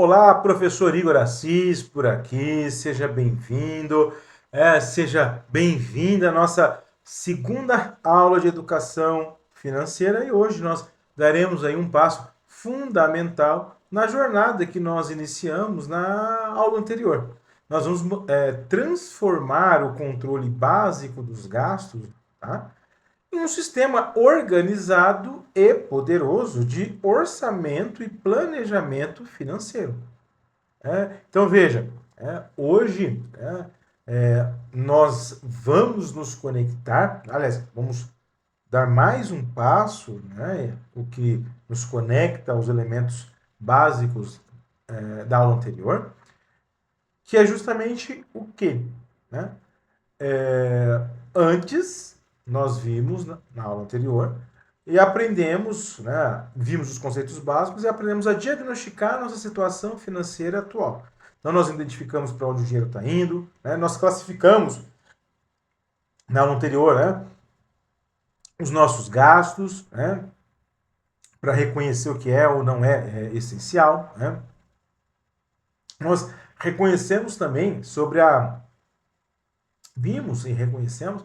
Olá, professor Igor Assis, por aqui, seja bem-vindo, seja bem-vinda à nossa segunda aula de educação financeira e hoje nós daremos aí um passo fundamental na jornada que nós iniciamos na aula anterior. Nós vamos transformar o controle básico dos gastos, tá? Em um sistema organizado e poderoso de orçamento e planejamento financeiro. Então veja, hoje nós vamos nos conectar, aliás, vamos dar mais um passo, né, o que nos conecta aos elementos básicos da aula anterior, que é justamente o quê? Né? Antes, nós vimos na aula anterior e aprendemos, né, vimos os conceitos básicos e aprendemos a diagnosticar a nossa situação financeira atual. Então, nós identificamos para onde o dinheiro está indo, né, nós classificamos na aula anterior, né, os nossos gastos, né, para reconhecer o que é ou não é essencial. Né. Nós reconhecemos também vimos e reconhecemos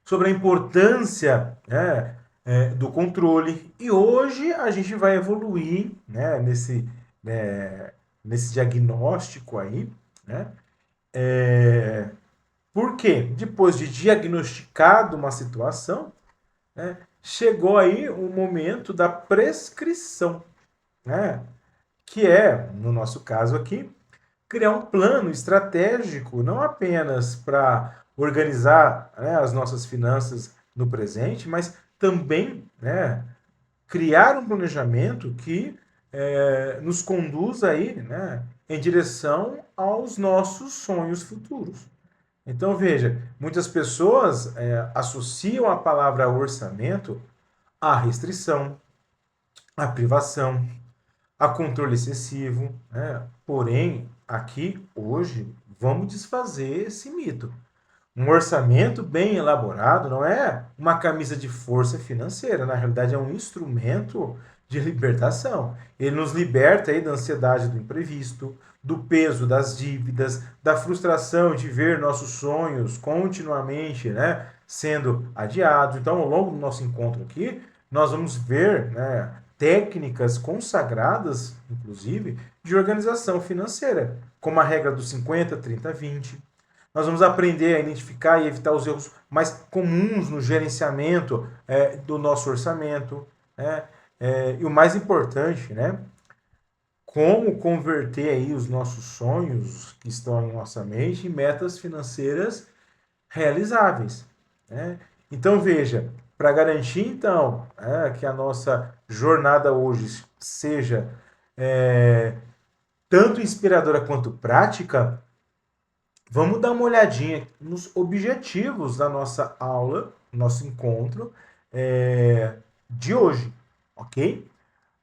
sobre a importância, né, do controle. E hoje a gente vai evoluir, né, nesse diagnóstico aí. Né? Porque depois de diagnosticado uma situação, né, chegou aí o momento da prescrição, né, que é, no nosso caso aqui, criar um plano estratégico, não apenas para organizar, né, as nossas finanças no presente, mas também, né, criar um planejamento que nos conduza aí, né, em direção aos nossos sonhos futuros. Então veja, muitas pessoas associam a palavra orçamento à restrição, à privação, a controle excessivo, né? Porém, aqui hoje vamos desfazer esse mito. Um orçamento bem elaborado não é uma camisa de força financeira, na realidade é um instrumento de libertação. Ele nos liberta aí da ansiedade do imprevisto, do peso das dívidas, da frustração de ver nossos sonhos continuamente, né, sendo adiados. Então, ao longo do nosso encontro aqui, nós vamos ver, né, técnicas consagradas, inclusive, de organização financeira, como a regra dos 50, 30, 20. Nós vamos aprender a identificar e evitar os erros mais comuns no gerenciamento do nosso orçamento. Né? E o mais importante, né? Como converter aí os nossos sonhos que estão em nossa mente em metas financeiras realizáveis. Né? Então veja, para garantir então que a nossa jornada hoje seja tanto inspiradora quanto prática, vamos dar uma olhadinha nos objetivos da nossa aula, nosso encontro de hoje, ok?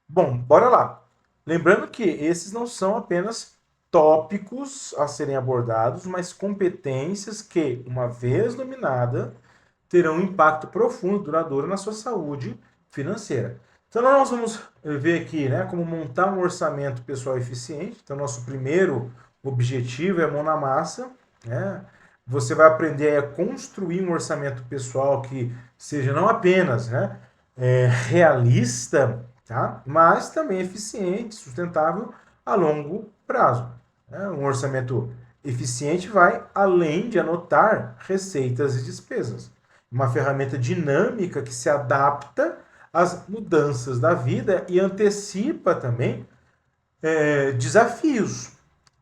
Bom, bora lá. Lembrando que esses não são apenas tópicos a serem abordados, mas competências que, uma vez dominada, terão um impacto profundo, duradouro na sua saúde financeira. Então nós vamos ver aqui, né, como montar um orçamento pessoal eficiente. Então nosso primeiro objetivo é a mão na massa. Né? Você vai aprender a construir um orçamento pessoal que seja não apenas, né, realista, tá? Mas também eficiente, sustentável a longo prazo. Né? Um orçamento eficiente vai além de anotar receitas e despesas. Uma ferramenta dinâmica que se adapta às mudanças da vida e antecipa também desafios,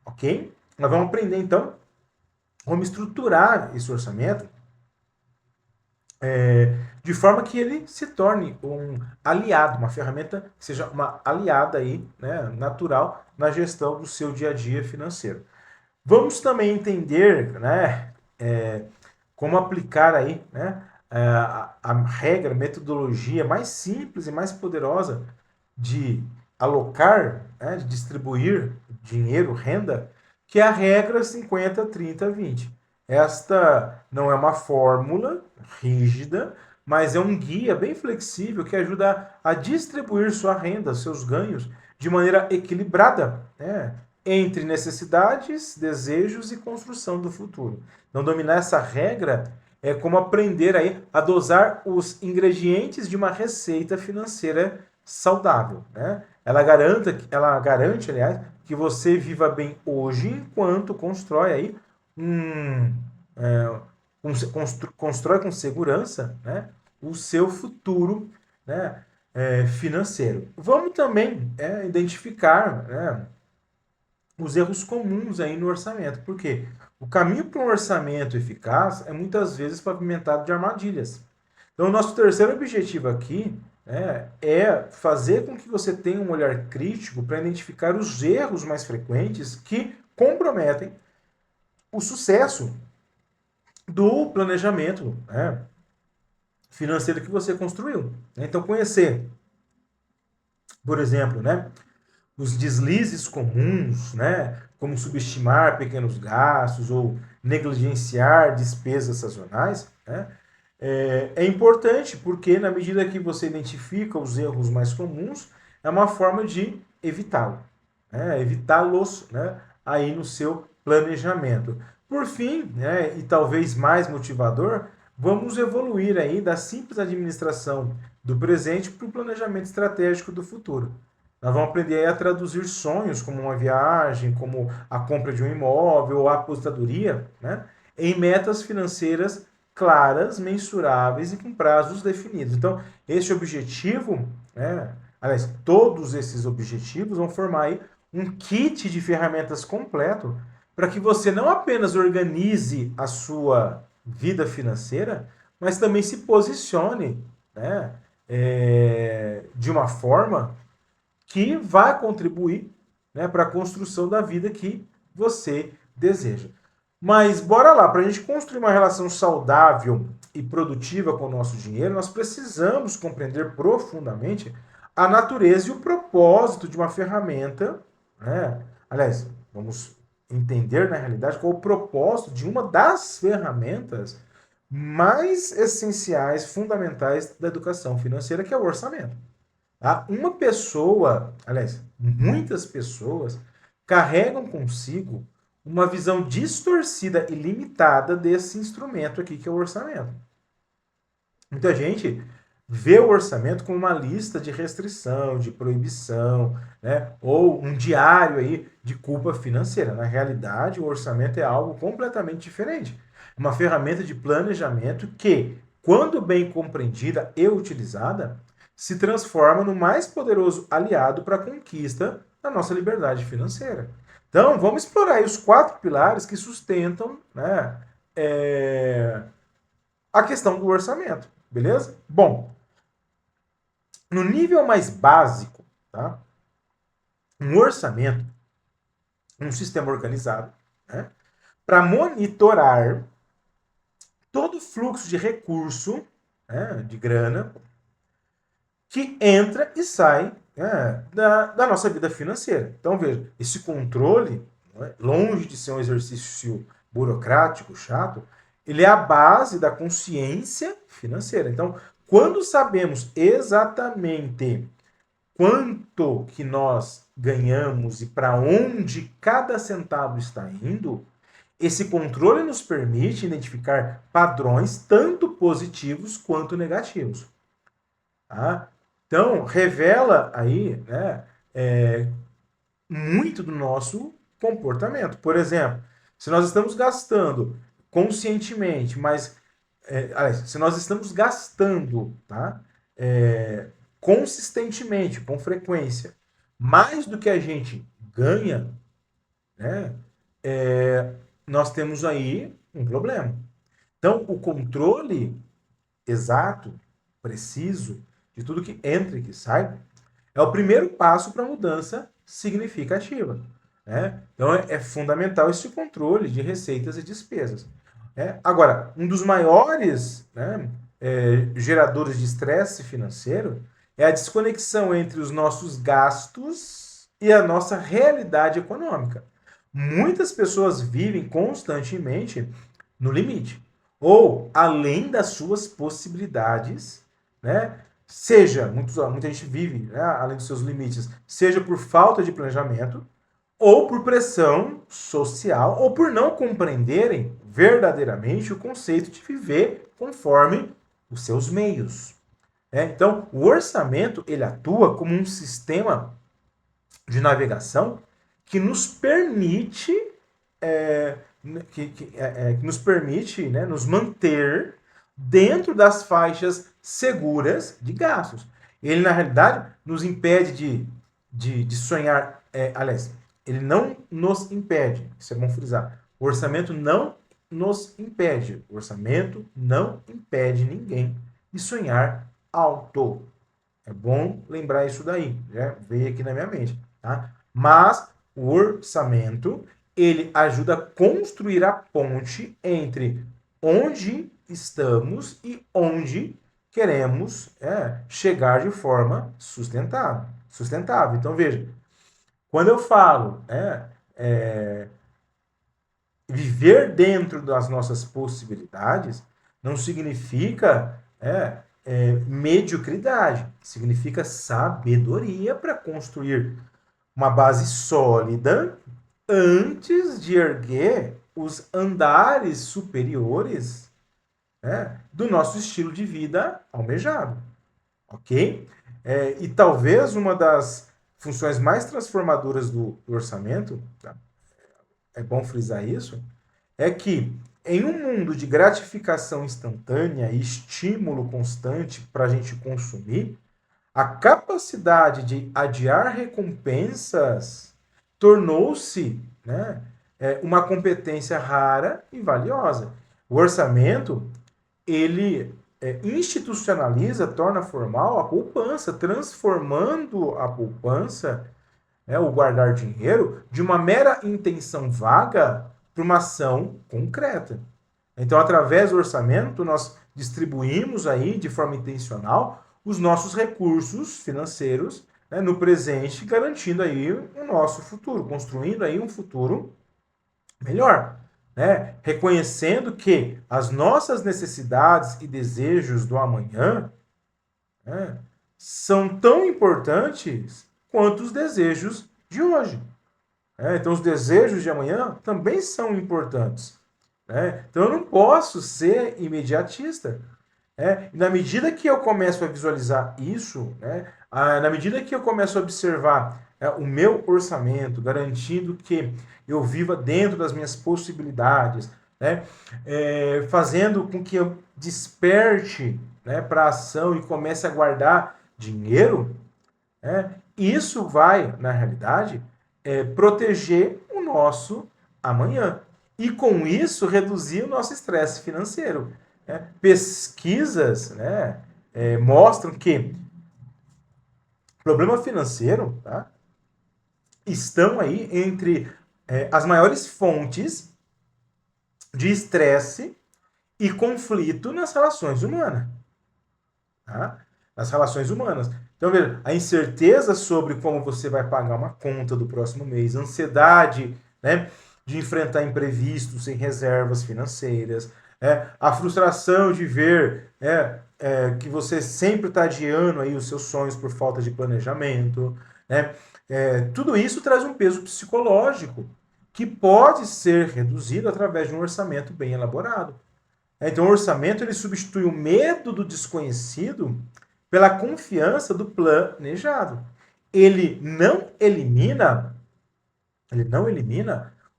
ok? Nós vamos aprender então como estruturar esse orçamento de forma que ele se torne um aliado, uma ferramenta que seja uma aliada aí, né, natural na gestão do seu dia a dia financeiro. Vamos também entender, né, como aplicar aí, né, a regra, metodologia mais simples e mais poderosa de alocar, né, de distribuir dinheiro, renda, que é a regra 50, 30, 20. Esta não é uma fórmula rígida, mas é um guia bem flexível que ajuda a distribuir sua renda, seus ganhos, de maneira equilibrada, né, entre necessidades, desejos e construção do futuro. Então, dominar essa regra é como aprender aí a dosar os ingredientes de uma receita financeira saudável, né? Ela garante, aliás, que você viva bem hoje enquanto constrói aí constrói com segurança, né, o seu futuro, né, financeiro. Vamos também identificar, né, os erros comuns aí no orçamento. Por quê? O caminho para um orçamento eficaz é muitas vezes pavimentado de armadilhas. Então, o nosso terceiro objetivo aqui, né, é fazer com que você tenha um olhar crítico para identificar os erros mais frequentes que comprometem o sucesso do planejamento, né, financeiro que você construiu. Então, conhecer, por exemplo, né, os deslizes comuns, né, como subestimar pequenos gastos ou negligenciar despesas sazonais, né, é importante porque, na medida que você identifica os erros mais comuns, é uma forma de evitá-lo, né, evitá-los, né, aí no seu planejamento. Por fim, né, e talvez mais motivador, vamos evoluir aí da simples administração do presente para o planejamento estratégico do futuro. Nós vamos aprender a traduzir sonhos, como uma viagem, como a compra de um imóvel ou a aposentadoria, né, em metas financeiras claras, mensuráveis e com prazos definidos. Então, esse objetivo, né, aliás, todos esses objetivos vão formar aí um kit de ferramentas completo para que você não apenas organize a sua vida financeira, mas também se posicione, né, de uma forma que vai contribuir, né, para a construção da vida que você deseja. Mas bora lá, para a gente construir uma relação saudável e produtiva com o nosso dinheiro, nós precisamos compreender profundamente a natureza e o propósito de uma ferramenta, né? Aliás, vamos entender na realidade qual o propósito de uma das ferramentas mais essenciais, fundamentais da educação financeira, que é o orçamento. Tá? Uma pessoa, aliás, muitas pessoas carregam consigo uma visão distorcida e limitada desse instrumento aqui que é o orçamento. Muita gente vê o orçamento como uma lista de restrição, de proibição, né? Ou um diário aí de culpa financeira. Na realidade, o orçamento é algo completamente diferente. É uma ferramenta de planejamento que, quando bem compreendida e utilizada, se transforma no mais poderoso aliado para a conquista da nossa liberdade financeira. Então, vamos explorar aí os 4 pilares que sustentam, né, a questão do orçamento, beleza? Bom, no nível mais básico, tá? Um orçamento, um sistema organizado, né, para monitorar todo o fluxo de recurso, né, de grana, que entra e sai, né, da nossa vida financeira. Então, veja, esse controle, né, longe de ser um exercício burocrático, chato, ele é a base da consciência financeira. Então, quando sabemos exatamente quanto que nós ganhamos e para onde cada centavo está indo, esse controle nos permite identificar padrões tanto positivos quanto negativos. Tá? Então, revela aí, né, muito do nosso comportamento. Por exemplo, se nós estamos gastando conscientemente, mas se nós estamos gastando, tá, consistentemente, com frequência, mais do que a gente ganha, né, nós temos aí um problema. Então, o controle exato, preciso, de tudo que entra e que sai, é o primeiro passo para a mudança significativa. Né? Então é fundamental esse controle de receitas e despesas. Né? Agora, um dos maiores, né, geradores de estresse financeiro é a desconexão entre os nossos gastos e a nossa realidade econômica. Muitas pessoas vivem constantemente no limite ou além das suas possibilidades, né? Muita gente vive, né, além dos seus limites, seja por falta de planejamento ou por pressão social, ou por não compreenderem verdadeiramente o conceito de viver conforme os seus meios. Então, o orçamento ele atua como um sistema de navegação que nos permite que nos permite, né, nos manter dentro das faixas seguras de gastos. Ele, na realidade, nos impede de sonhar. Aliás, ele não nos impede, isso é bom frisar. O orçamento não nos impede. O orçamento não impede ninguém de sonhar alto. É bom lembrar isso daí, já veio aqui na minha mente, tá? Mas o orçamento, ele ajuda a construir a ponte entre onde estamos e onde queremos chegar de forma sustentável. Então, veja, quando eu falo viver dentro das nossas possibilidades, não significa mediocridade, significa sabedoria para construir uma base sólida antes de erguer os andares superiores do nosso estilo de vida almejado, ok? E talvez uma das funções mais transformadoras do orçamento, tá? É bom frisar isso, é que em um mundo de gratificação instantânea e estímulo constante para a gente consumir, a capacidade de adiar recompensas tornou-se uma competência rara e valiosa. O orçamento, ele institucionaliza, torna formal a poupança, transformando a poupança, o guardar dinheiro, de uma mera intenção vaga para uma ação concreta. Então, através do orçamento, nós distribuímos aí de forma intencional os nossos recursos financeiros no presente, garantindo aí o nosso futuro, construindo aí um futuro melhor. Reconhecendo que as nossas necessidades e desejos do amanhã são tão importantes quanto os desejos de hoje. Então, os desejos de amanhã também são importantes. Então, eu não posso ser imediatista. Na medida que eu começo a visualizar isso, na medida que eu começo a observar o meu orçamento, garantindo que eu viva dentro das minhas possibilidades, fazendo com que eu desperte para a ação e comece a guardar dinheiro, isso vai, na realidade, proteger o nosso amanhã. E com isso, reduzir o nosso estresse financeiro. Pesquisas mostram que problema financeiro estão aí entre as maiores fontes de estresse e conflito nas relações humanas. Tá? Nas relações humanas. Então, veja, a incerteza sobre como você vai pagar uma conta do próximo mês, a ansiedade de enfrentar imprevistos sem reservas financeiras, a frustração de ver que você sempre está adiando aí os seus sonhos por falta de planejamento, tudo isso traz um peso psicológico que pode ser reduzido através de um orçamento bem elaborado. Então, o orçamento ele substitui o medo do desconhecido pela confiança do planejado. Ele não elimina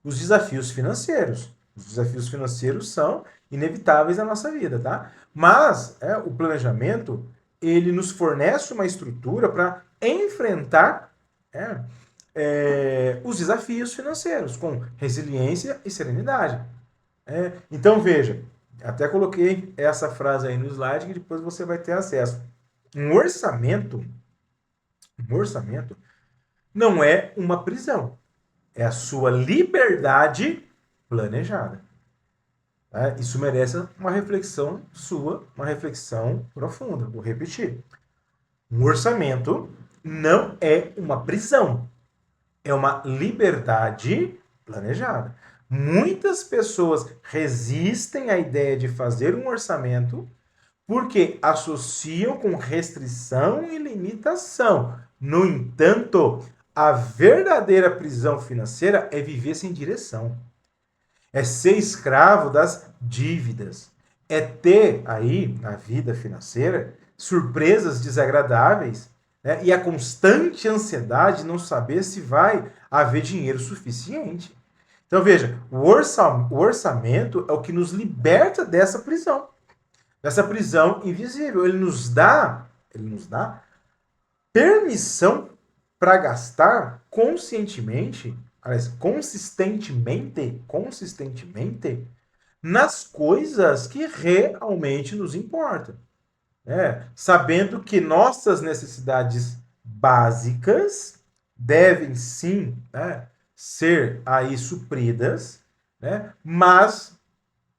os desafios financeiros. Os desafios financeiros são inevitáveis na nossa vida, tá? Mas o planejamento ele nos fornece uma estrutura para enfrentar os desafios financeiros com resiliência e serenidade. Então veja, até coloquei essa frase aí no slide que depois você vai ter acesso. Um orçamento não é uma prisão, é a sua liberdade planejada. Isso merece uma reflexão sua, uma reflexão profunda. Vou repetir. Um orçamento não é uma prisão, é uma liberdade planejada. Muitas pessoas resistem à ideia de fazer um orçamento porque associam com restrição e limitação. No entanto, A verdadeira prisão financeira é viver sem direção. É ser escravo das dívidas. É ter aí, na vida financeira, surpresas desagradáveis, né? E a constante ansiedade de não saber se vai haver dinheiro suficiente. Então veja, o orçamento é o que nos liberta dessa prisão invisível. Ele nos dá permissão para gastar conscientemente, aliás, consistentemente nas coisas que realmente nos importam, né? Sabendo que nossas necessidades básicas devem sim, né, ser aí supridas, né? Mas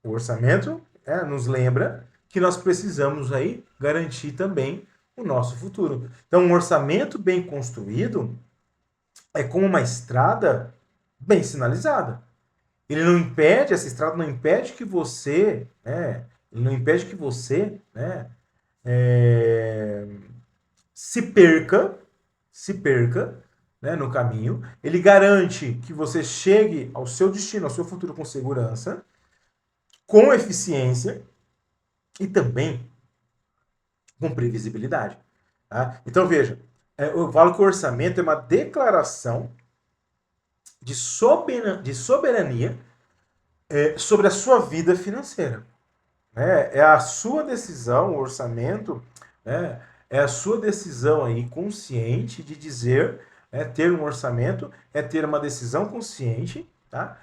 o orçamento, nos lembra que nós precisamos aí garantir também o nosso futuro. Então, um orçamento bem construído é como uma estrada bem sinalizada. Essa estrada não impede que você, ele não impede que você, é, se perca, né, no caminho. Ele garante que você chegue ao seu destino, ao seu futuro com segurança, com eficiência e também com previsibilidade. Tá? Então, veja, eu falo que o orçamento é uma declaração de soberania sobre a sua vida financeira. Né? É a sua decisão, o orçamento, né? É a sua decisão aí consciente de dizer, ter um orçamento é ter uma decisão consciente, tá?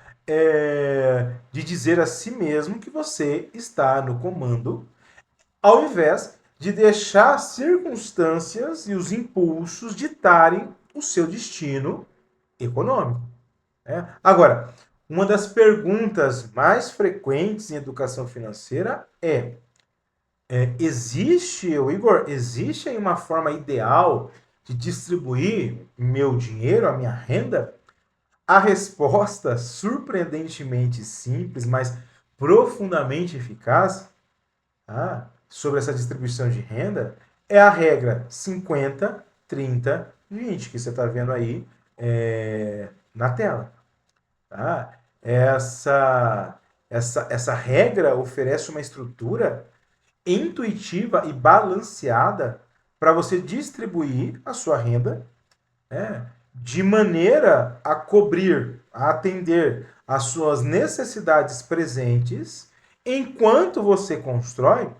De dizer a si mesmo que você está no comando, ao invés de deixar as circunstâncias e os impulsos ditarem o seu destino econômico. Agora, uma das perguntas mais frequentes em educação financeira existe, Igor, existe aí uma forma ideal de distribuir meu dinheiro, a minha renda? A resposta, surpreendentemente simples, mas profundamente eficaz, sobre essa distribuição de renda, é a regra 50, 30, 20, que você está vendo aí na tela. Tá? Essa regra oferece uma estrutura intuitiva e balanceada para você distribuir a sua renda, de maneira a cobrir, a atender às suas necessidades presentes, enquanto você constrói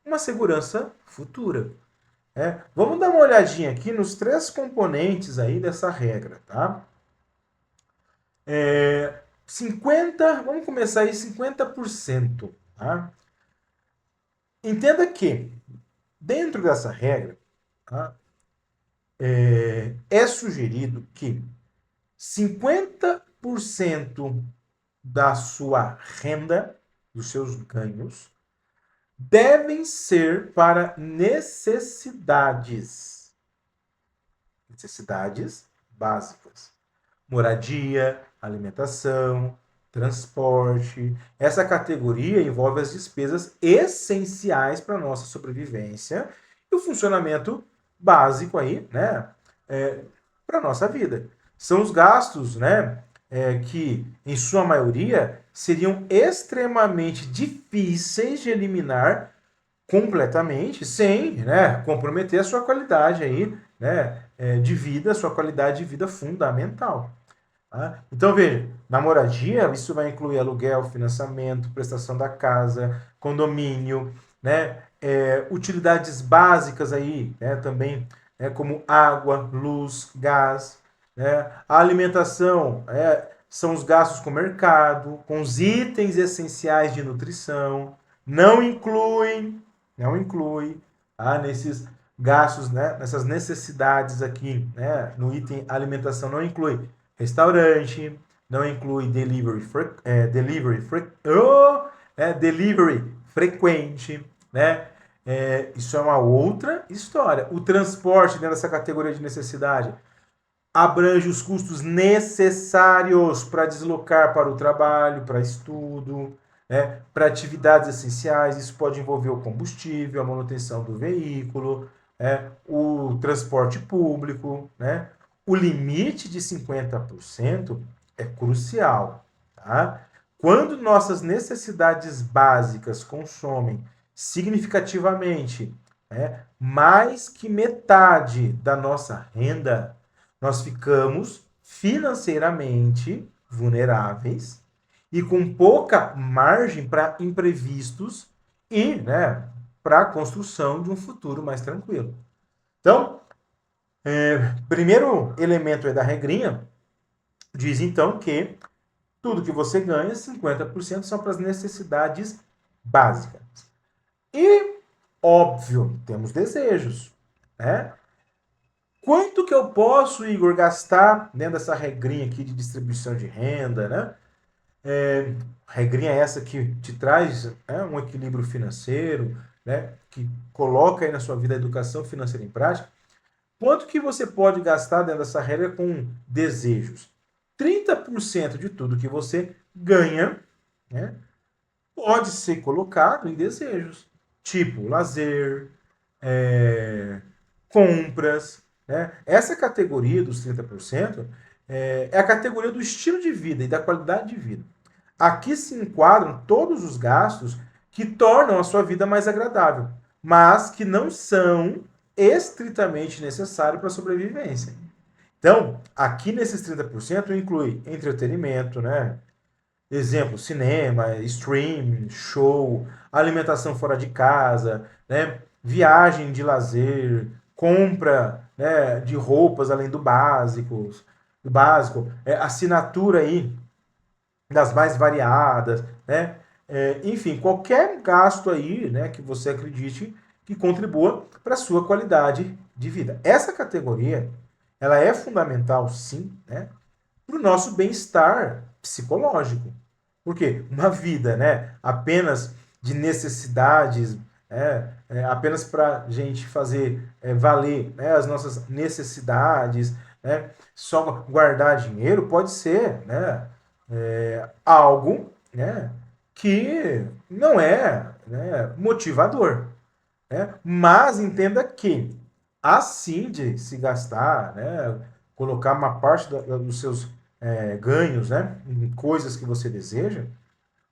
uma segurança futura. Vamos dar uma olhadinha aqui nos 3 componentes aí dessa regra, tá? 50, vamos começar aí 50%, tá? Entenda que dentro dessa regra, tá, é sugerido que 50% da sua renda, dos seus ganhos, devem ser para necessidades básicas. Moradia, alimentação, transporte. Essa categoria envolve as despesas essenciais para a nossa sobrevivência e o funcionamento básico aí, né, para a nossa vida. São os gastos, né, que, em sua maioria, seriam extremamente difíceis de eliminar completamente, sem, né, comprometer a sua qualidade aí, né, de vida, a sua qualidade de vida fundamental. Tá? Então, veja, na moradia, isso vai incluir aluguel, financiamento, prestação da casa, condomínio, né, utilidades básicas aí, né, também, como água, luz, gás, né, a alimentação, são os gastos com o mercado, com os itens essenciais de nutrição, não inclui, nesses gastos, né, nessas necessidades aqui, né, no item alimentação não inclui restaurante, não inclui delivery frequente, né? Isso é uma outra história. O transporte dentro dessa categoria de necessidade abrange os custos necessários para deslocar para o trabalho, para estudo, né? Para atividades essenciais. Isso pode envolver o combustível, a manutenção do veículo, o transporte público, né? o limite de 50% é crucial, tá? Quando nossas necessidades básicas consomem significativamente, né, mais que metade da nossa renda, nós ficamos financeiramente vulneráveis e com pouca margem para imprevistos e, né, para a construção de um futuro mais tranquilo. Então, primeiro elemento da regrinha diz então que tudo que você ganha, 50% são para as necessidades básicas. E, óbvio, temos desejos, né? Quanto que eu posso, Igor, gastar dentro dessa regrinha aqui de distribuição de renda, né? Regrinha essa que te traz, né, um equilíbrio financeiro, né? Que coloca aí na sua vida a educação financeira em prática. Quanto que você pode gastar dentro dessa regra com desejos? 30% de tudo que você ganha, né, pode ser colocado em desejos, tipo lazer, compras. Né? Essa categoria dos 30% é a categoria do estilo de vida e da qualidade de vida. Aqui se enquadram todos os gastos que tornam a sua vida mais agradável, mas que não são estritamente necessários para a sobrevivência. Então, aqui nesses 30% inclui entretenimento, né? Exemplo, cinema, streaming, show, alimentação fora de casa, né? Viagem de lazer, compra, né, de roupas além do básico, assinatura aí das mais variadas, né? Enfim, qualquer gasto aí, né, que você acredite que contribua para a sua qualidade de vida. Essa categoria, ela é fundamental, sim, né, para o nosso bem-estar psicológico. Porque uma vida, né, apenas de necessidades, apenas para a gente fazer valer, né, as nossas necessidades, né, só guardar dinheiro pode ser, né, algo, né, que não é, né, motivador. Né? Mas entenda que, assim de se gastar, né, colocar uma parte dos seus ganhos, né, em coisas que você deseja,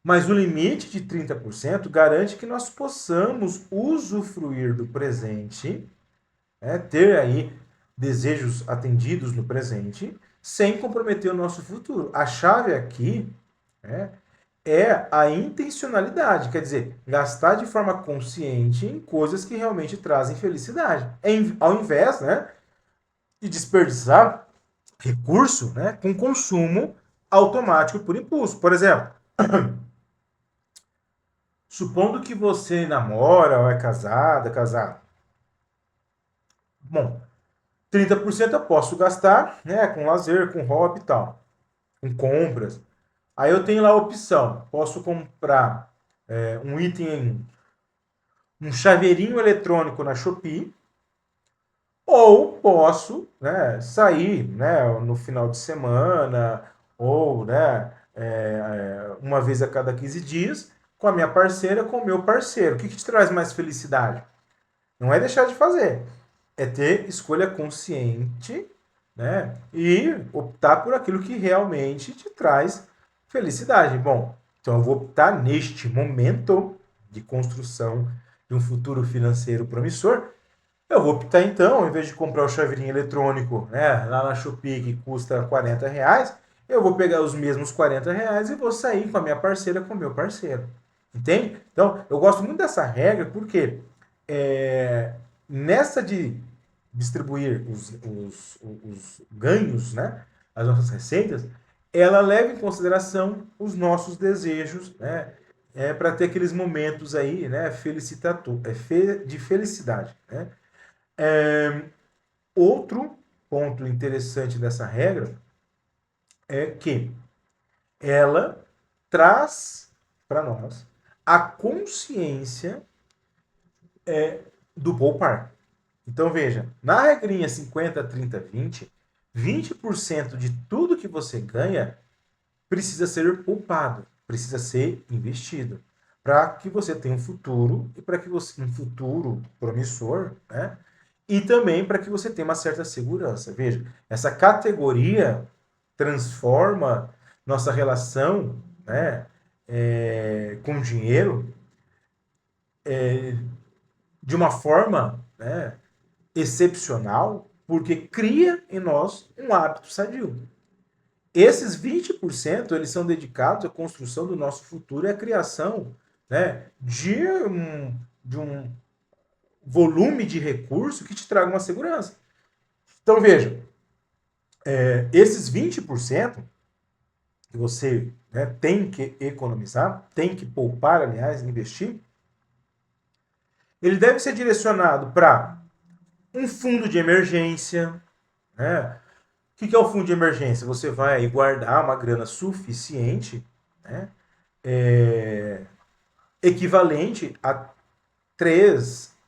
mas o limite de 30% garante que nós possamos usufruir do presente, né, ter aí desejos atendidos no presente, sem comprometer o nosso futuro. A chave aqui, né, é a intencionalidade, quer dizer, gastar de forma consciente em coisas que realmente trazem felicidade, ao invés, né, de desperdiçar recurso, né, com consumo automático por impulso. Por exemplo, supondo que você namora ou é casado. Bom, 30% eu posso gastar, né, com lazer, com hobby e tal, com compras. Aí eu tenho lá a opção, posso comprar um item, um chaveirinho eletrônico na Shopee, ou posso, né, sair, né, no final de semana, ou, né, uma vez a cada 15 dias, com a minha parceira, com o meu parceiro. O que te traz mais felicidade? Não é deixar de fazer, é ter escolha consciente, né, e optar por aquilo que realmente te traz felicidade. Bom, então eu vou optar neste momento de construção de um futuro financeiro promissor. Eu vou optar então, ao invés de comprar o chaveirinho eletrônico, né, lá na Shopee que custa R$ 40, eu vou pegar os mesmos R$ 40 e vou sair com a minha parceira, com o meu parceiro. Entende? Então, eu gosto muito dessa regra porque nessa de distribuir os ganhos, né, as nossas receitas, ela leva em consideração os nossos desejos, né, para ter aqueles momentos aí, né, de felicidade, né? Outro ponto interessante dessa regra é que ela traz para nós a consciência do poupar. Então veja, na regrinha 50, 30, 20, 20% de tudo que você ganha precisa ser poupado, precisa ser investido, para que você tenha um futuro e para que você um futuro promissor, né? e também para que você tenha uma certa segurança. Veja, essa categoria transforma nossa relação, né, com dinheiro de uma forma, né, excepcional, porque cria em nós um hábito sadio. Esses 20% eles são dedicados à construção do nosso futuro e à criação, né, de um volume de recurso que te traga uma segurança. Então veja, esses 20% que você, né, tem que economizar, tem que poupar, aliás, investir, ele deve ser direcionado para um fundo de emergência, né? O que é o fundo de emergência? Você vai guardar uma grana suficiente, né, é, equivalente a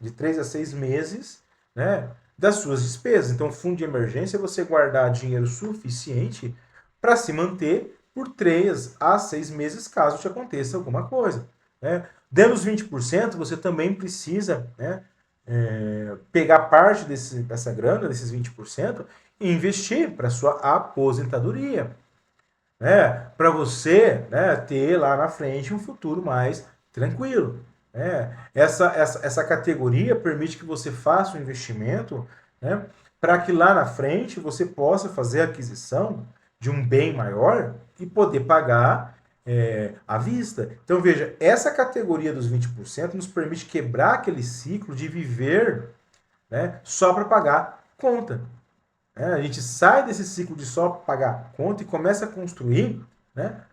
de 3 a 6 meses, né, das suas despesas. Então, fundo de emergência é você guardar dinheiro suficiente para se manter por 3 a 6 meses, caso te aconteça alguma coisa. Né? Dentro dos 20%, você também precisa, né, pegar parte dessa grana, desses 20%, e investir para sua aposentadoria, né? Para você, né, ter lá na frente um futuro mais tranquilo. Né? Essa categoria permite que você faça um investimento, né, para que lá na frente você possa fazer a aquisição de um bem maior e poder pagar à vista. Então veja, essa categoria dos 20% nos permite quebrar aquele ciclo de viver, né, só para pagar conta. A gente sai desse ciclo de só pagar conta e começa a construir, né,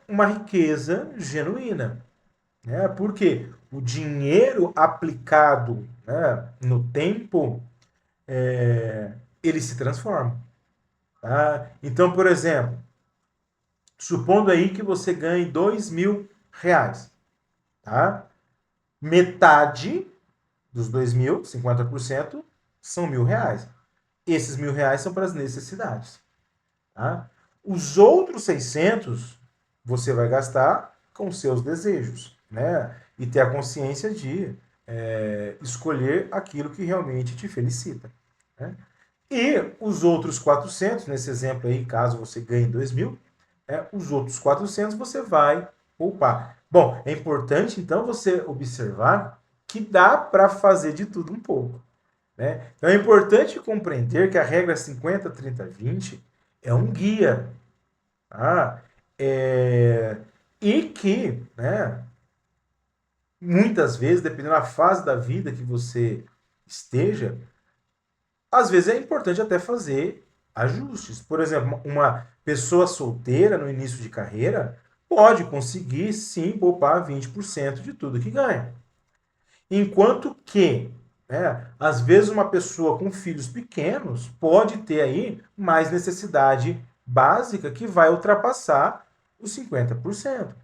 uma riqueza genuína. Né? Porque o dinheiro aplicado, né, no tempo, ele se transforma. Tá? Então, por exemplo, supondo aí que você ganhe R$ 2.000. Tá? Metade dos 2.000, 50%, são R$ 1.000. Esses R$ 1.000 são para as necessidades. Tá? Os outros 600 você vai gastar com seus desejos, né? E ter a consciência de escolher aquilo que realmente te felicita. Né? E os outros 400, nesse exemplo aí, caso você ganhe 2.000, os outros 400 você vai poupar. Bom, é importante então você observar que dá para fazer de tudo um pouco. Né? Então é importante compreender que a regra 50-30-20 é um guia. Tá? E que, né, muitas vezes, dependendo da fase da vida que você esteja, às vezes é importante até fazer ajustes. Por exemplo, uma pessoa solteira no início de carreira pode conseguir sim poupar 20% de tudo que ganha. Enquanto que, né, às vezes uma pessoa com filhos pequenos pode ter aí mais necessidade básica que vai ultrapassar os 50%.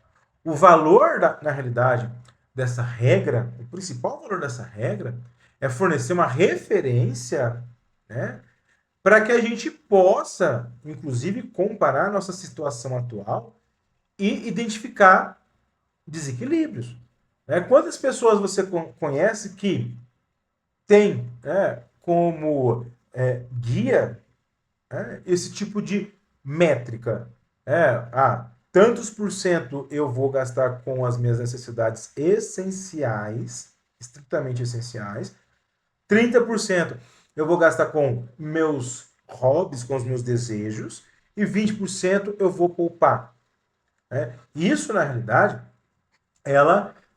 O valor, na realidade, dessa regra, o principal valor dessa regra é fornecer uma referência, né, para que a gente possa, inclusive, comparar nossa situação atual e identificar desequilíbrios. Né? Quantas pessoas você conhece que tem, né, como guia, esse tipo de métrica? Tantos por cento eu vou gastar com as minhas necessidades essenciais, estritamente essenciais, 30% eu vou gastar com meus hobbies, com os meus desejos, e 20% eu vou poupar. Né? Isso, na realidade,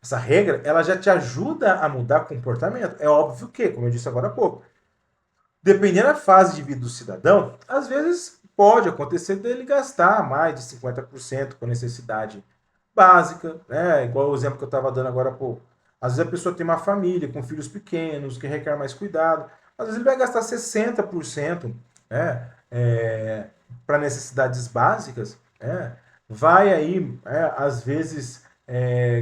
essa regra, ela já te ajuda a mudar comportamento. É óbvio que, como eu disse agora há pouco, dependendo da fase de vida do cidadão, às vezes pode acontecer dele gastar mais de 50% com necessidade básica, né? Igual o exemplo que eu estava dando agora há pouco. Às vezes a pessoa tem uma família com filhos pequenos, que requer mais cuidado. Às vezes ele vai gastar 60%, né, para necessidades básicas. Né? Vai aí, às vezes,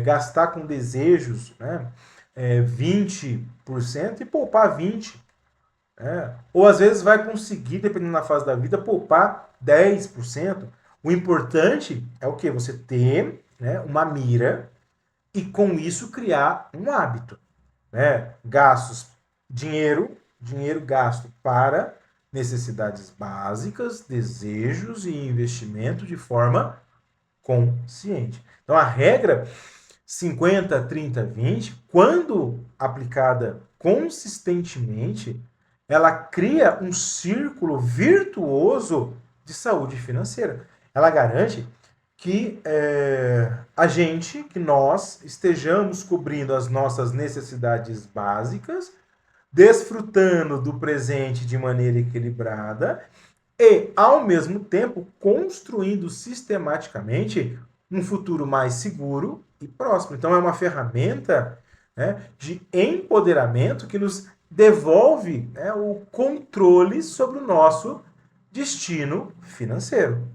gastar com desejos, né, 20% e poupar 20%. Ou às vezes vai conseguir, dependendo da fase da vida, poupar 10%. O importante é o que? Você ter, né, uma mira e com isso criar um hábito. Né? Gastos dinheiro gasto para necessidades básicas, desejos e investimento de forma consciente. Então a regra 50, 30, 20, quando aplicada consistentemente, ela cria um círculo virtuoso de saúde financeira. Ela garante que que nós estejamos cobrindo as nossas necessidades básicas, desfrutando do presente de maneira equilibrada e, ao mesmo tempo, construindo sistematicamente um futuro mais seguro e próximo. Então, é uma ferramenta, né, de empoderamento que nos devolve, né, o controle sobre o nosso destino financeiro.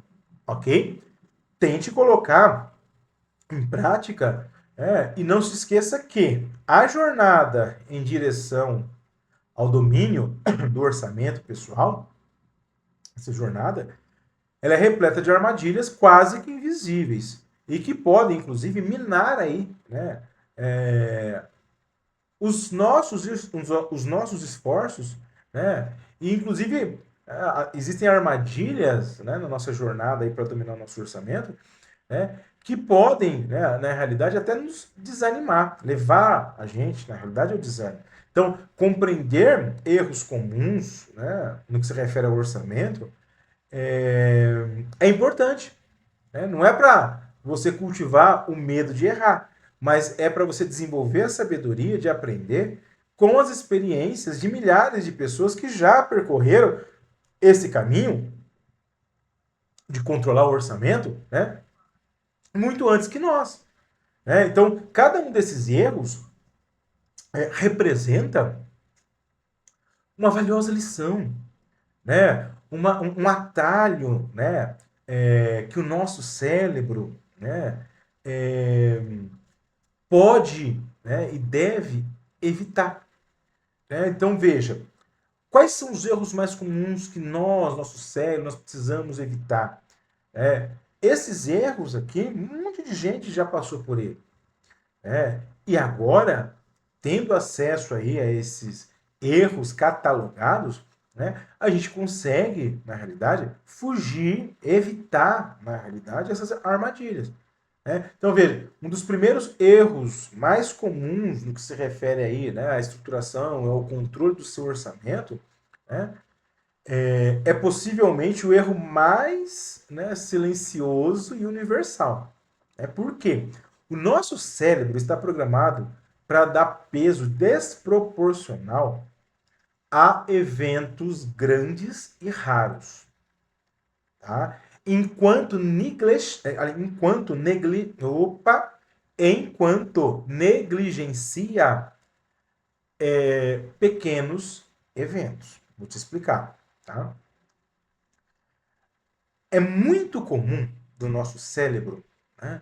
Ok? Tente colocar em prática, e não se esqueça que a jornada em direção ao domínio do orçamento pessoal, essa jornada, ela é repleta de armadilhas quase que invisíveis e que podem, inclusive, minar aí, né, os nossos esforços, né, e, inclusive, existem armadilhas, né, na nossa jornada aí para dominar o nosso orçamento, né, que podem, né, na realidade, até nos desanimar, levar a gente, na realidade, ao desânimo. Então, compreender erros comuns, né, no que se refere ao orçamento, é importante. Né? Não é para você cultivar o medo de errar, mas é para você desenvolver a sabedoria de aprender com as experiências de milhares de pessoas que já percorreram esse caminho de controlar o orçamento, né, muito antes que nós. Né? Então, cada um desses erros representa uma valiosa lição, né? Um atalho, né? Que o nosso cérebro, né? é, pode, né? E deve evitar. Né? Então, veja, quais são os erros mais comuns que nosso cérebro, nós precisamos evitar? Esses erros aqui, um monte de gente já passou por ele. E agora, tendo acesso aí a esses erros catalogados, né, a gente consegue, na realidade, fugir, evitar, na realidade, essas armadilhas. Né? Então, veja, um dos primeiros erros mais comuns no que se refere aí, né, à estruturação, ao controle do seu orçamento, né, é possivelmente o erro mais, né, silencioso e universal. Por quê? O nosso cérebro está programado para dar peso desproporcional a eventos grandes e raros. Tá? Enquanto negligencia pequenos eventos. Vou te explicar. Tá? É muito comum do nosso cérebro, né,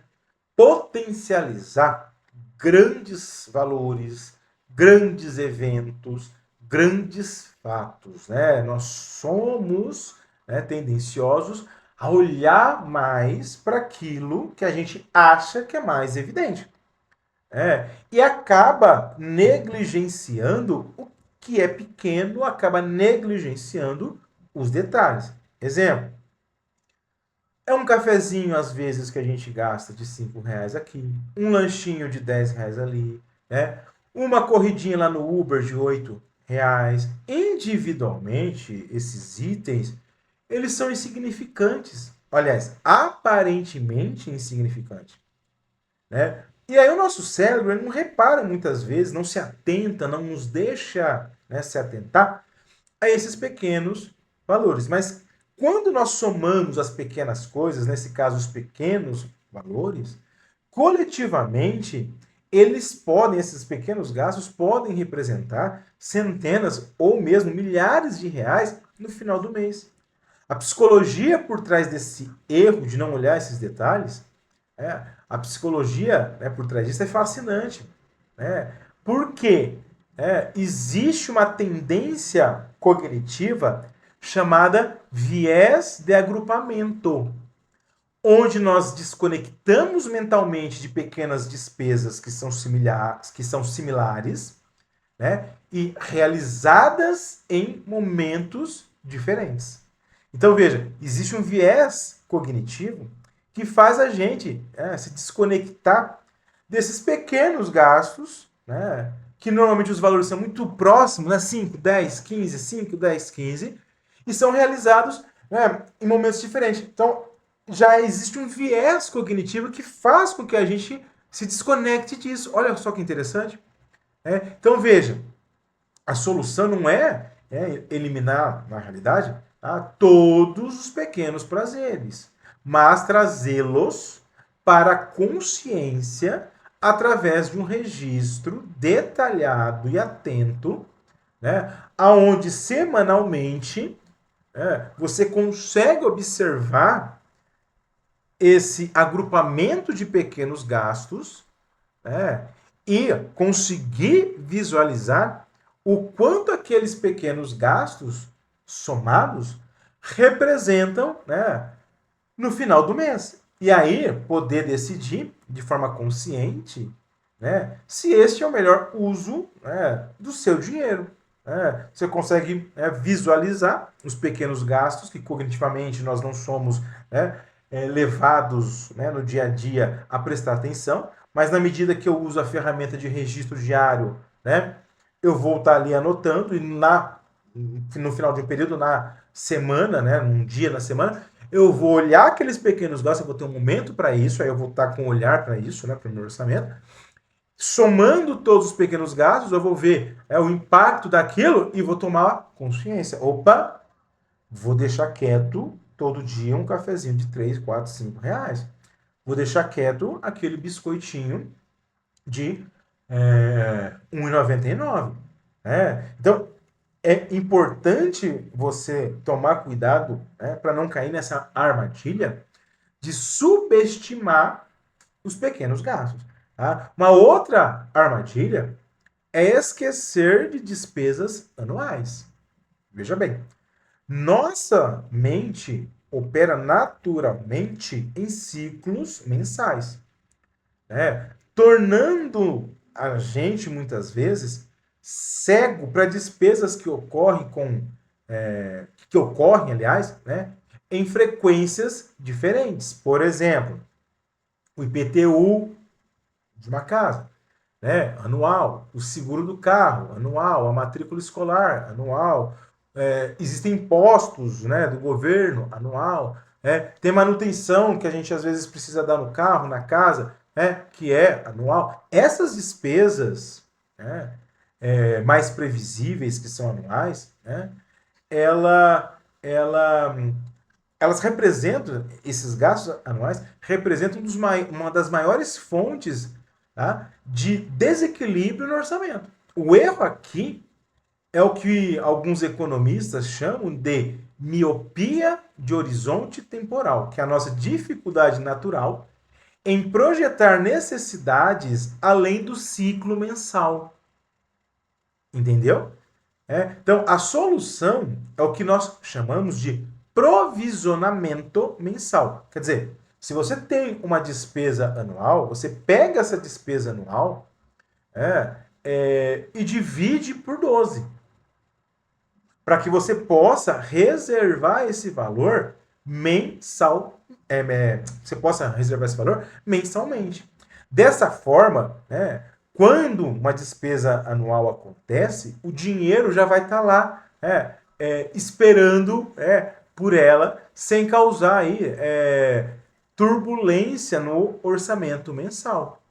potencializar grandes valores, grandes eventos, grandes fatos. Né? Nós somos, né, tendenciosos a olhar mais para aquilo que a gente acha que é mais evidente. E acaba negligenciando o que é pequeno, acaba negligenciando os detalhes. Exemplo. É um cafezinho, às vezes, que a gente gasta de R$ 5 aqui, um lanchinho de R$ 10 ali, né? Uma corridinha lá no Uber de R$ 8. Individualmente, esses itens, eles são insignificantes. Aliás, aparentemente insignificantes. Né? E aí o nosso cérebro ele não repara muitas vezes, não se atenta, não nos deixa, né, se atentar a esses pequenos valores. Mas quando nós somamos as pequenas coisas, nesse caso os pequenos valores, coletivamente esses pequenos gastos podem representar centenas ou mesmo milhares de reais no final do mês. A psicologia por trás desse erro de não olhar esses detalhes, a psicologia, né, por trás disso é fascinante. Né? Por quê? Existe uma tendência cognitiva chamada viés de agrupamento, onde nós desconectamos mentalmente de pequenas despesas que são similares, né? E realizadas em momentos diferentes. Então, veja, existe um viés cognitivo que faz a gente se desconectar desses pequenos gastos, né? Que normalmente os valores são muito próximos, né? 5, 10, 15, 5, 10, 15, e são realizados, né, em momentos diferentes. Então, já existe um viés cognitivo que faz com que a gente se desconecte disso. Olha só que interessante. Então, veja, a solução não é eliminar, na realidade, tá, todos os pequenos prazeres, mas trazê-los para a consciência através de um registro detalhado e atento, né, aonde semanalmente você consegue observar esse agrupamento de pequenos gastos, né, e conseguir visualizar o quanto aqueles pequenos gastos somados representam, né, no final do mês. E aí poder decidir de forma consciente, né, se este é o melhor uso, né, do seu dinheiro. Você consegue visualizar os pequenos gastos que cognitivamente nós não somos, né, levados, né, no dia a dia a prestar atenção, mas na medida que eu uso a ferramenta de registro diário, né, eu vou estar ali anotando e no final de um período, na semana, né, num dia na semana, eu vou olhar aqueles pequenos gastos, eu vou ter um momento para isso, aí eu vou estar com um olhar para isso, né, para o meu orçamento. Somando todos os pequenos gastos, eu vou ver o impacto daquilo e vou tomar consciência. Opa, vou deixar quieto todo dia um cafezinho de 3, 4, 5 reais. Vou deixar quieto aquele biscoitinho de 1,99. Então, é importante você tomar cuidado, para não cair nessa armadilha de subestimar os pequenos gastos. Tá? Uma outra armadilha é esquecer de despesas anuais. Veja bem, nossa mente opera naturalmente em ciclos mensais, né? Tornando a gente muitas vezes cego para despesas que ocorrem, aliás, né, em frequências diferentes. Por exemplo, o IPTU de uma casa, né, anual, o seguro do carro, anual, a matrícula escolar, anual, existem impostos, né, do governo, anual, tem manutenção que a gente às vezes precisa dar no carro, na casa, que é anual. Essas despesas, né, mais previsíveis, que são anuais, né, ela, ela, elas representam, esses gastos anuais, representam uma das maiores fontes, tá, de desequilíbrio no orçamento. O erro aqui é o que alguns economistas chamam de miopia de horizonte temporal, que é a nossa dificuldade natural em projetar necessidades além do ciclo mensal. Entendeu? Então, a solução é o que nós chamamos de provisionamento mensal. Quer dizer, se você tem uma despesa anual, você pega essa despesa anual e divide por 12, para que você possa reservar esse valor mensal, você possa reservar esse valor mensalmente. Dessa forma, quando uma despesa anual acontece, o dinheiro já vai estar lá esperando por ela, sem causar aí, turbulência no orçamento mensal.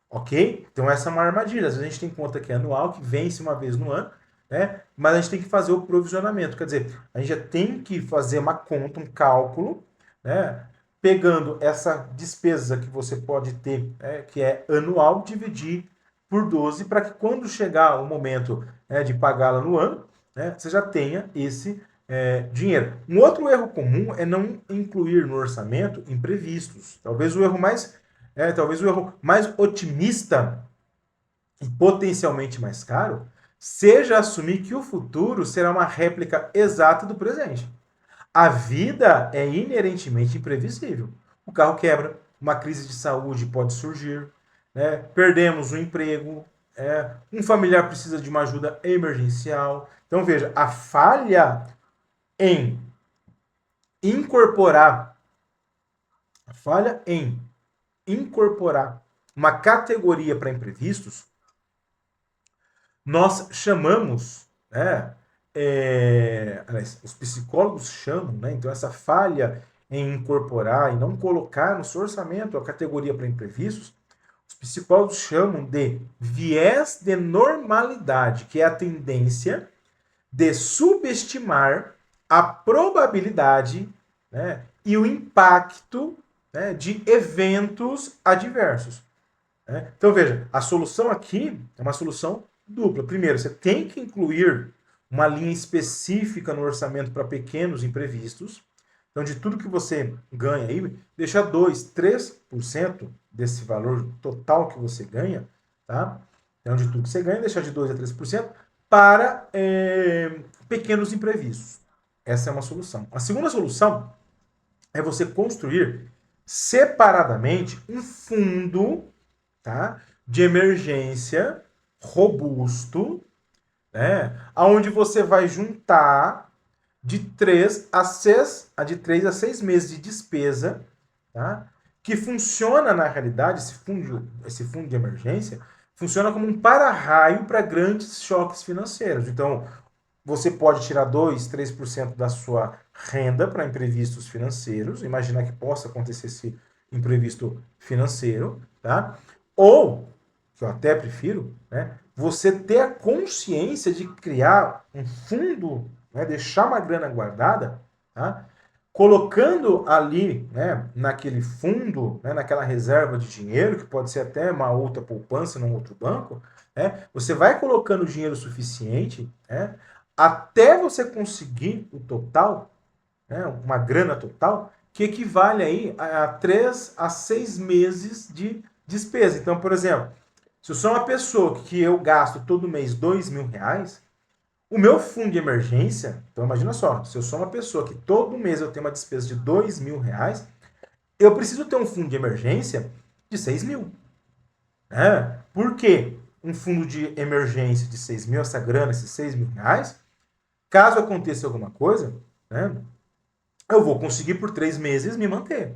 Ok? Então essa é uma armadilha. Às vezes a gente tem conta que é anual, que vence uma vez no ano, né? Mas a gente tem que fazer o provisionamento. Quer dizer, a gente já tem que fazer uma conta, um cálculo, né? Pegando essa despesa que você pode ter, que é anual, dividir por 12, para que quando chegar o momento de pagá-la no ano, você já tenha esse dinheiro. Um outro erro comum é não incluir no orçamento imprevistos. Talvez o erro mais otimista e potencialmente mais caro seja assumir que o futuro será uma réplica exata do presente. A vida é inerentemente imprevisível. O carro quebra, uma crise de saúde pode surgir, né? Perdemos o emprego, Um familiar precisa de uma ajuda emergencial. Então, veja, a falha em incorporar uma categoria para imprevistos, nós chamamos, né, aliás, os psicólogos chamam, né, então essa falha em incorporar e não colocar no seu orçamento a categoria para imprevistos, os psicólogos chamam de viés de normalidade, que é a tendência de subestimar a probabilidade, né, e o impacto, né, de eventos adversos. Né? Então, veja, a solução aqui é uma solução dupla. Primeiro, você tem que incluir uma linha específica no orçamento para pequenos imprevistos. Então, de tudo que você ganha aí, deixa 2, 3% desse valor total que você ganha, tá? Então, de tudo que você ganha, deixar de 2 a 3% para pequenos imprevistos. Essa é uma solução. A segunda solução é você construir separadamente um fundo, tá, de emergência robusto, né, onde você vai juntar de 3 a 6 meses de despesa, tá, que funciona na realidade, esse fundo de emergência, funciona como um para-raio para grandes choques financeiros. Então, você pode tirar 2, 3% da sua renda para imprevistos financeiros, imaginar que possa acontecer esse imprevisto financeiro, tá? Ou, que eu até prefiro, né, você ter a consciência de criar um fundo, né, deixar uma grana guardada, tá? Colocando ali, né, naquele fundo, né, naquela reserva de dinheiro, que pode ser até uma outra poupança num outro banco, né, você vai colocando dinheiro suficiente, né, até você conseguir o total, né, uma grana total, que equivale aí a 3 a 6 meses de despesa. Então, por exemplo, se eu sou uma pessoa que eu gasto todo mês R$ 2.000, o meu fundo de emergência, então imagina só, se eu sou uma pessoa que todo mês eu tenho uma despesa de R$ 2.000, eu preciso ter um fundo de emergência de 6.000. Né? Por quê? Um fundo de emergência de 6.000, essa grana, esses R$ 6.000, caso aconteça alguma coisa, né, eu vou conseguir por 3 meses me manter.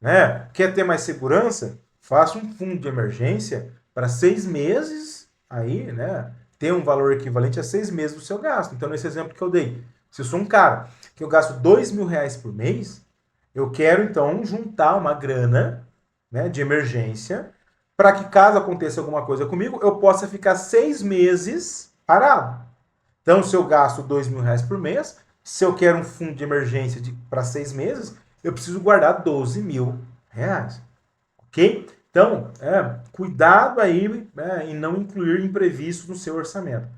Né? Quer ter mais segurança? Faça um fundo de emergência para 6 meses, aí, né, ter um valor equivalente a 6 meses do seu gasto. Então, nesse exemplo que eu dei, se eu sou um cara que eu gasto R$ 2.000 por mês, eu quero, então, juntar uma grana, né, de emergência para que, caso aconteça alguma coisa comigo, eu possa ficar 6 meses parado. Então, se eu gasto R$ 2.000 por mês, se eu quero um fundo de emergência para 6 meses, eu preciso guardar R$ 12.000. Ok? Então, cuidado aí, em não incluir imprevistos no seu orçamento.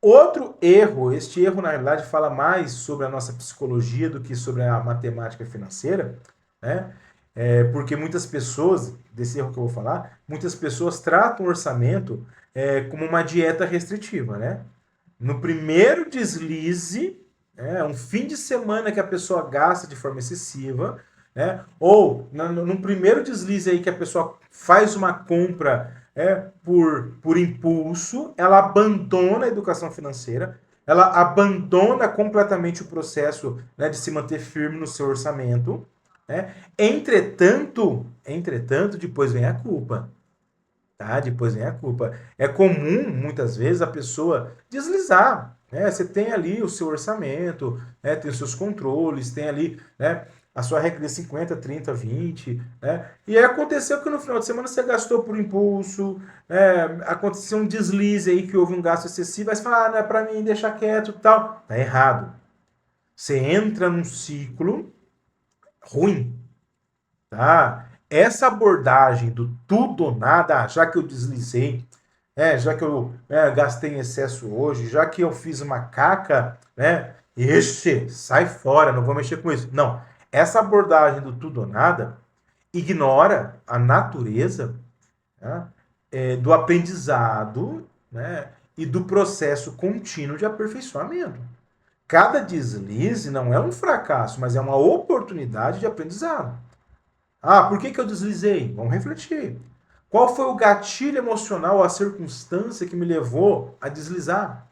Outro erro, este erro na realidade fala mais sobre a nossa psicologia do que sobre a matemática financeira, né? Porque muitas pessoas, desse erro que eu vou falar, muitas pessoas tratam o orçamento como uma dieta restritiva, né? No primeiro deslize, um fim de semana que a pessoa gasta de forma excessiva, né? Ou no primeiro deslize aí que a pessoa faz uma compra por impulso, ela abandona a educação financeira, ela abandona completamente o processo, né, de se manter firme no seu orçamento. Né? Entretanto, depois vem a culpa. Tá? Depois vem a culpa. É comum, muitas vezes, a pessoa deslizar. Né? Você tem ali o seu orçamento, né? Tem os seus controles, tem ali, né, a sua regra de 50, 30, 20. Né? E aí aconteceu que no final de semana você gastou por impulso, aconteceu um deslize aí que houve um gasto excessivo, aí você fala, não é para mim, deixa quieto e tal. Tá errado. Você entra num ciclo ruim. Tá? Essa abordagem do tudo ou nada, já que eu deslizei, já que eu gastei em excesso hoje, já que eu fiz uma caca, né? Ixi, sai fora, não vou mexer com isso. Não, essa abordagem do tudo ou nada ignora a natureza, né, do aprendizado, né, e do processo contínuo de aperfeiçoamento. Cada deslize não é um fracasso, mas é uma oportunidade de aprendizado. Ah, por que eu deslizei? Vamos refletir. Qual foi o gatilho emocional, a circunstância que me levou a deslizar?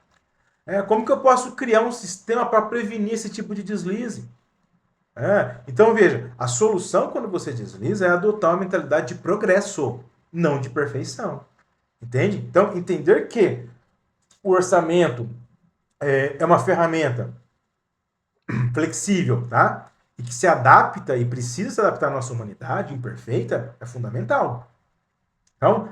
Como que eu posso criar um sistema para prevenir esse tipo de deslize? Então, veja, a solução quando você desliza é adotar uma mentalidade de progresso, não de perfeição. Entende? Então, entender que o orçamento é uma ferramenta flexível, tá? E que se adapta e precisa se adaptar à nossa humanidade imperfeita é fundamental. Então,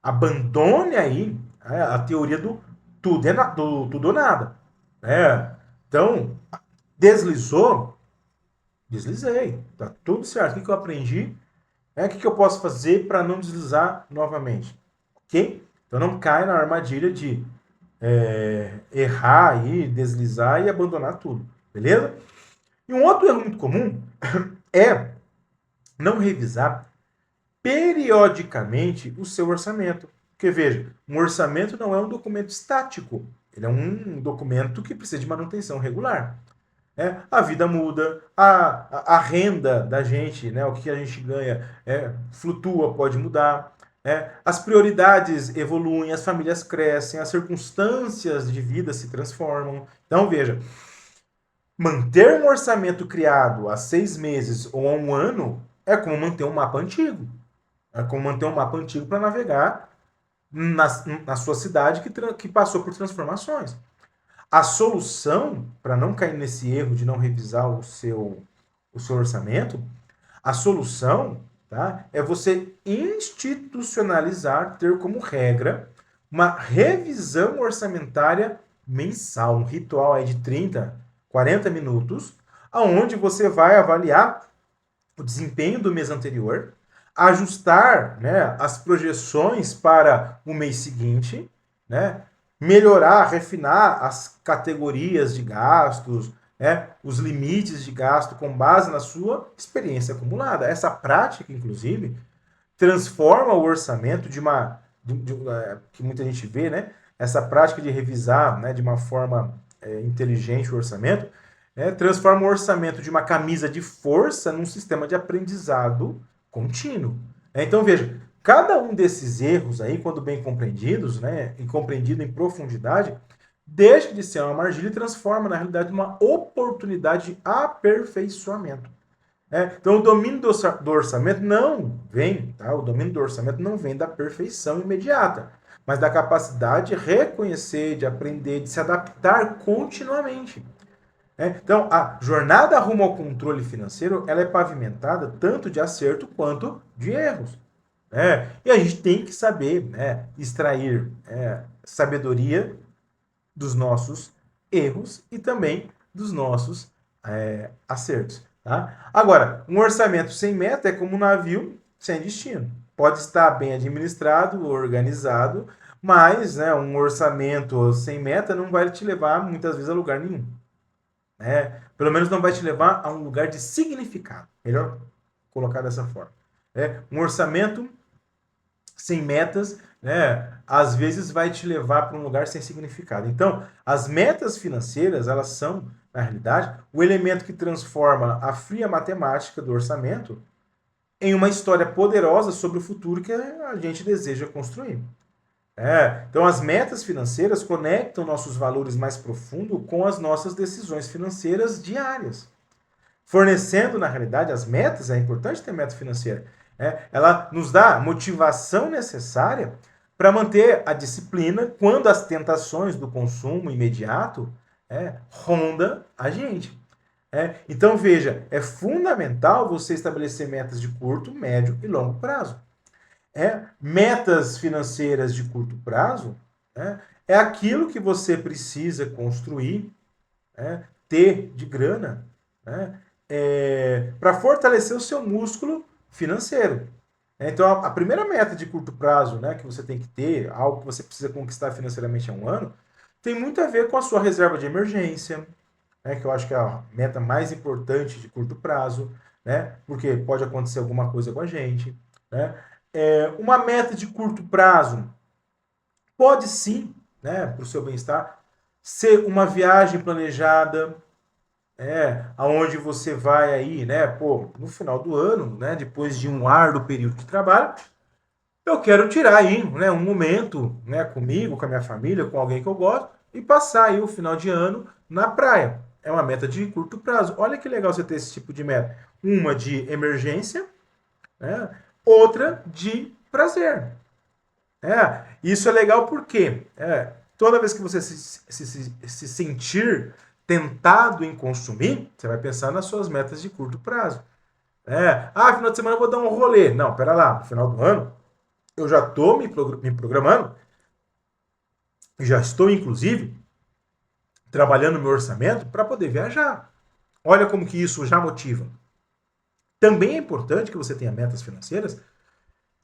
abandone aí a teoria do tudo ou nada. Então, deslizou, deslizei. Tá tudo certo. O que eu aprendi? O que eu posso fazer para não deslizar novamente? Ok? Então, não cai na armadilha de errar aí, deslizar e abandonar tudo. Beleza? E um outro erro muito comum é não revisar periodicamente o seu orçamento. Porque, veja, um orçamento não é um documento estático. Ele é um documento que precisa de manutenção regular. A vida muda, a renda da gente, né, o que a gente ganha, flutua, pode mudar. As prioridades evoluem, as famílias crescem, as circunstâncias de vida se transformam. Então, veja, manter um orçamento criado há 6 meses ou há um ano é como manter um mapa antigo. É como manter um mapa antigo para navegar na sua cidade que passou por transformações. A solução, para não cair nesse erro de não revisar o seu orçamento, a solução, tá, é você institucionalizar, ter como regra, uma revisão orçamentária mensal, um ritual aí de 30, 40 minutos, aonde você vai avaliar o desempenho do mês anterior, ajustar, né, as projeções para o mês seguinte, né, melhorar, refinar as categorias de gastos, os limites de gasto com base na sua experiência acumulada. Essa prática, inclusive, transforma o orçamento que muita gente vê, né? Essa prática de revisar, né, de uma forma inteligente o orçamento, transforma o orçamento de uma camisa de força num sistema de aprendizado contínuo. Então, veja, cada um desses erros aí, quando bem compreendidos, né, e compreendido em profundidade, deixa de ser uma armadilha e transforma, na realidade, uma oportunidade de aperfeiçoamento. Então, o domínio do orçamento não vem, tá? O domínio do orçamento não vem da perfeição imediata, mas da capacidade de reconhecer, de aprender, de se adaptar continuamente. Então, a jornada rumo ao controle financeiro, ela é pavimentada tanto de acerto quanto de erros. E a gente tem que saber, extrair sabedoria dos nossos erros e também dos nossos acertos. Tá? Agora, um orçamento sem meta é como um navio sem destino. Pode estar bem administrado, organizado, mas um orçamento sem meta não vai te levar muitas vezes a lugar nenhum. Pelo menos não vai te levar a um lugar de significado. Melhor colocar dessa forma. Um orçamento sem metas, às vezes vai te levar para um lugar sem significado. Então, as metas financeiras, elas são, na realidade, o elemento que transforma a fria matemática do orçamento em uma história poderosa sobre o futuro que a gente deseja construir. Então, as metas financeiras conectam nossos valores mais profundos com as nossas decisões financeiras diárias. Fornecendo, na realidade, as metas, é importante ter meta financeira, ela nos dá a motivação necessária para manter a disciplina quando as tentações do consumo imediato ronda a gente. Então, veja, é fundamental você estabelecer metas de curto, médio e longo prazo. Metas financeiras de curto prazo é aquilo que você precisa construir, ter de grana, para fortalecer o seu músculo financeiro. Então, a primeira meta de curto prazo que você tem que ter, algo que você precisa conquistar financeiramente há um ano, tem muito a ver com a sua reserva de emergência, que eu acho que é a meta mais importante de curto prazo, porque pode acontecer alguma coisa com a gente. Uma meta de curto prazo pode sim, para o seu bem-estar, ser uma viagem planejada, aonde você vai aí, no final do ano, depois de um árduo período de trabalho, eu quero tirar aí, né, um momento, né, comigo, com a minha família, com alguém que eu gosto, e passar aí o final de ano na praia. É uma meta de curto prazo. Olha que legal você ter esse tipo de meta. Uma de emergência, né, outra de prazer. Isso é legal porque toda vez que você se sentir tentado em consumir, você vai pensar nas suas metas de curto prazo. Final de semana eu vou dar um rolê. Não, pera lá, no final do ano eu já estou me programando, já estou inclusive trabalhando meu orçamento para poder viajar. Olha como que isso já motiva. Também é importante que você tenha metas financeiras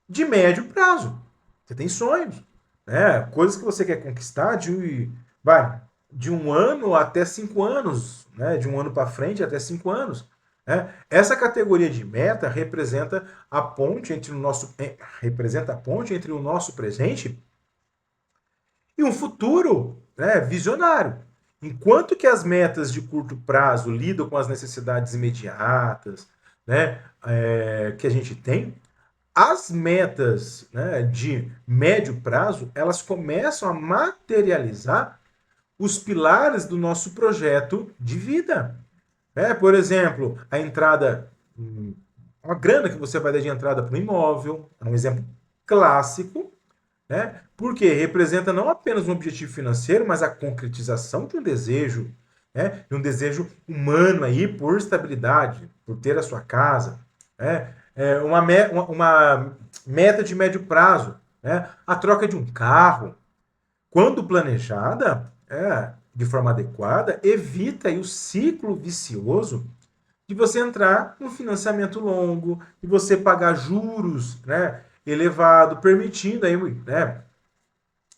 de médio prazo. Você tem sonhos, né? Coisas que você quer conquistar de 1 ano até 5 anos, né? De 1 ano para frente até 5 anos. Né? Essa categoria de meta representa a ponte entre o nosso presente e um futuro, né, visionário. Enquanto que as metas de curto prazo lidam com as necessidades imediatas, né, que a gente tem, as metas, né, de médio prazo, elas começam a materializar os pilares do nosso projeto de vida. Por exemplo, a entrada, uma grana que você vai dar de entrada para o imóvel, é um exemplo clássico, né? Porque representa não apenas um objetivo financeiro, mas a concretização de um desejo, né? De um desejo humano aí por estabilidade, por ter a sua casa, né? Uma meta de médio prazo, né? A troca de um carro, quando planejada, de forma adequada, evita aí o ciclo vicioso de você entrar num financiamento longo, de você pagar juros, né, elevado, permitindo aí, né,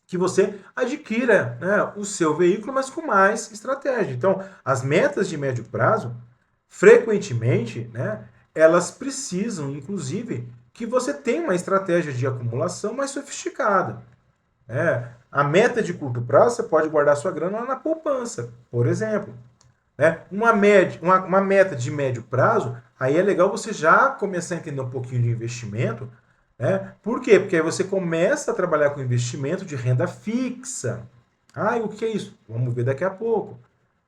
que você adquira, né, o seu veículo, mas com mais estratégia. Então, as metas de médio prazo, frequentemente, né, elas precisam, inclusive, que você tenha uma estratégia de acumulação mais sofisticada. A meta de curto prazo, você pode guardar sua grana lá na poupança, por exemplo. Uma meta de médio prazo, aí é legal você já começar a entender um pouquinho de investimento. Por quê? Porque aí você começa a trabalhar com investimento de renda fixa. O que é isso? Vamos ver daqui a pouco.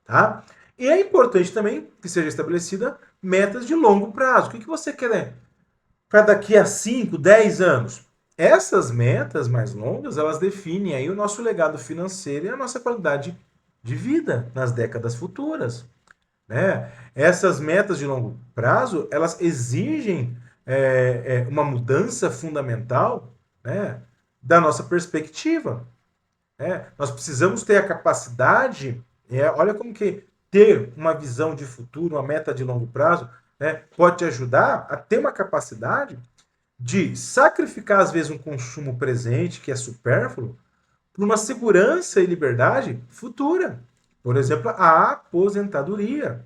Tá? E é importante também que seja estabelecida metas de longo prazo. O que você quer para daqui a 5, 10 anos? Essas metas mais longas, elas definem aí o nosso legado financeiro e a nossa qualidade de vida nas décadas futuras. Essas metas de longo prazo, elas exigem uma mudança fundamental, né, da nossa perspectiva. Nós precisamos ter a capacidade, olha como que ter uma visão de futuro, uma meta de longo prazo, né, pode te ajudar a ter uma capacidade de sacrificar, às vezes, um consumo presente, que é supérfluo, por uma segurança e liberdade futura. Por exemplo, a aposentadoria.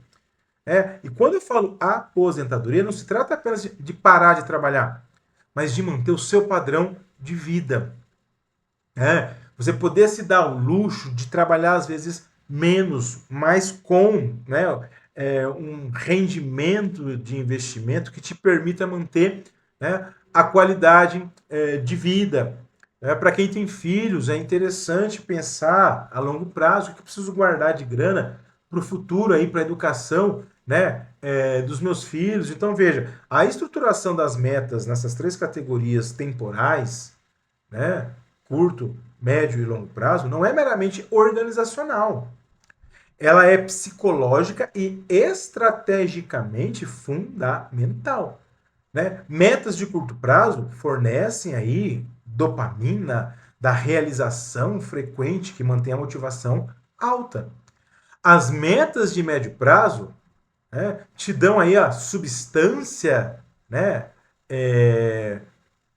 E quando eu falo aposentadoria, não se trata apenas de parar de trabalhar, mas de manter o seu padrão de vida. Você poder se dar o luxo de trabalhar, às vezes, menos, mas com, né, um rendimento de investimento que te permita manter, né, a qualidade de vida. Para quem tem filhos, é interessante pensar a longo prazo o que eu preciso guardar de grana para o futuro, para a educação, né, dos meus filhos. Então, veja, a estruturação das metas nessas três categorias temporais, né, curto, médio e longo prazo, não é meramente organizacional. Ela é psicológica e estrategicamente fundamental. Metas de curto prazo fornecem aí dopamina da realização frequente que mantém a motivação alta. As metas de médio prazo, te dão aí a substância, né,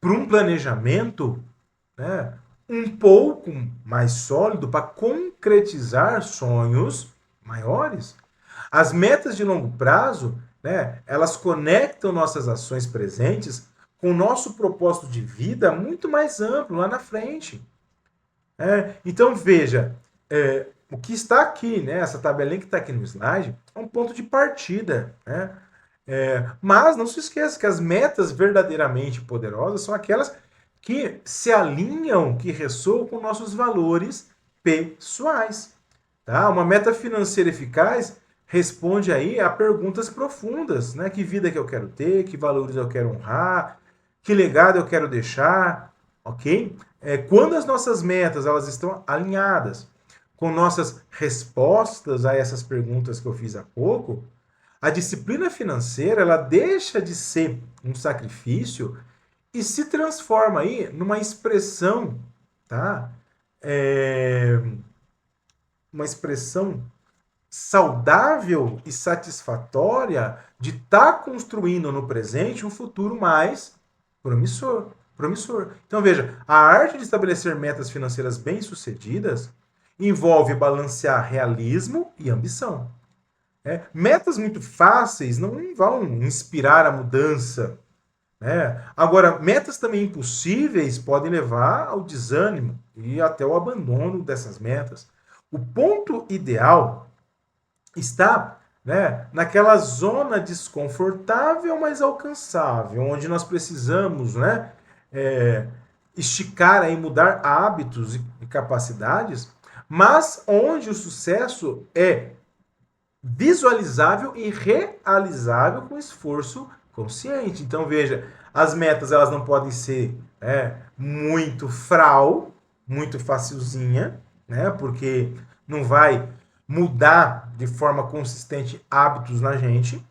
para um planejamento, né, um pouco mais sólido para concretizar sonhos maiores. As metas de longo prazo, né, elas conectam nossas ações presentes com o nosso propósito de vida muito mais amplo lá na frente. Então, veja, o que está aqui, né, essa tabelinha que está aqui no slide, é um ponto de partida. Mas não se esqueça que as metas verdadeiramente poderosas são aquelas que se alinham, que ressoam com nossos valores pessoais. Tá? Uma meta financeira eficaz responde aí a perguntas profundas, né? Que vida que eu quero ter, que valores eu quero honrar, que legado eu quero deixar, ok? Quando as nossas metas elas estão alinhadas com nossas respostas a essas perguntas que eu fiz há pouco, a disciplina financeira ela deixa de ser um sacrifício e se transforma aí numa expressão, tá? Uma expressão saudável e satisfatória de estar construindo no presente um futuro mais promissor. Promissor. Então veja, a arte de estabelecer metas financeiras bem-sucedidas envolve balancear realismo e ambição. Metas muito fáceis não vão inspirar a mudança. Agora, metas também impossíveis podem levar ao desânimo e até o abandono dessas metas. O ponto ideal está, naquela zona desconfortável, mas alcançável, onde nós precisamos, esticar e mudar hábitos e capacidades, mas onde o sucesso é visualizável e realizável com esforço consciente. Então veja, as metas elas não podem ser muito muito facilzinha, porque não vai mudar de forma consistente hábitos na gente.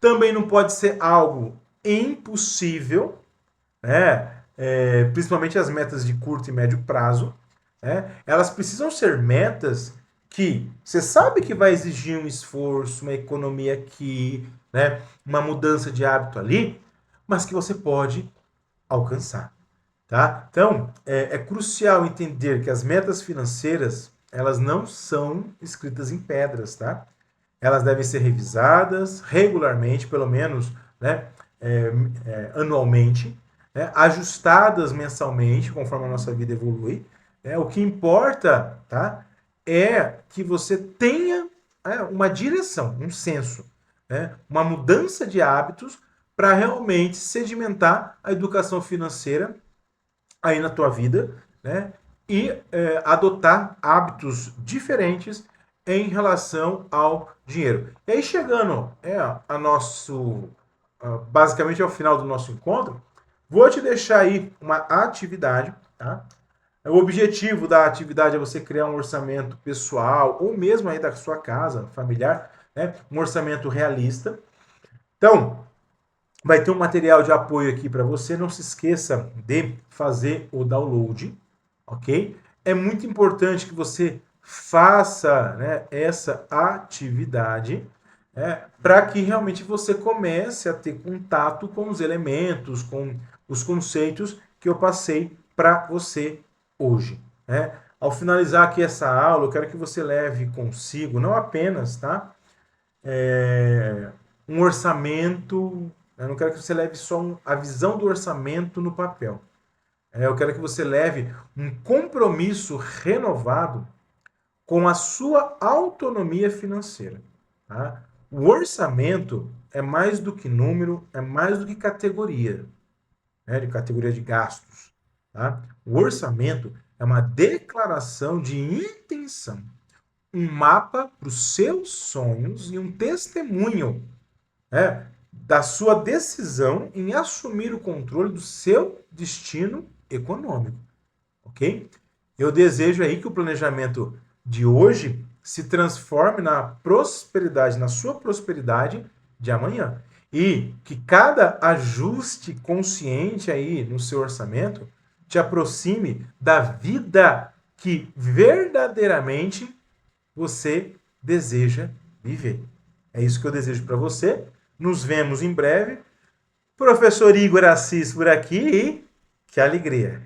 Também não pode ser algo impossível, principalmente as metas de curto e médio prazo. Elas precisam ser metas que você sabe que vai exigir um esforço, uma economia aqui, uma mudança de hábito ali, mas que você pode alcançar. Tá? Então, é crucial entender que as metas financeiras elas não são escritas em pedras, tá? Elas devem ser revisadas regularmente, pelo menos anualmente, ajustadas mensalmente, conforme a nossa vida evolui. O que importa, tá, é que você tenha uma direção, um senso, uma mudança de hábitos para realmente sedimentar a educação financeira aí na tua vida, e adotar hábitos diferentes em relação ao dinheiro. E aí chegando basicamente ao final do nosso encontro, vou te deixar aí uma atividade, tá? O objetivo da atividade é você criar um orçamento pessoal ou mesmo aí da sua casa, familiar, um orçamento realista. Então, vai ter um material de apoio aqui para você. Não se esqueça de fazer o download, ok? É muito importante que você faça essa atividade para que realmente você comece a ter contato com os elementos, com os conceitos que eu passei para você hoje. Ao finalizar aqui essa aula, eu quero que você leve consigo, não apenas, tá? Um orçamento. Eu não quero que você leve só a visão do orçamento no papel. Eu quero que você leve um compromisso renovado com a sua autonomia financeira. Tá? O orçamento é mais do que número, é mais do que categoria, de categoria de gastos. Tá? O orçamento é uma declaração de intenção, um mapa para os seus sonhos e um testemunho da sua decisão em assumir o controle do seu destino econômico, ok? Eu desejo aí que o planejamento de hoje se transforme na prosperidade, na sua prosperidade de amanhã. E que cada ajuste consciente aí no seu orçamento te aproxime da vida que verdadeiramente você deseja viver. É isso que eu desejo para você. Nos vemos em breve. Professor Igor Assis por aqui e que alegria!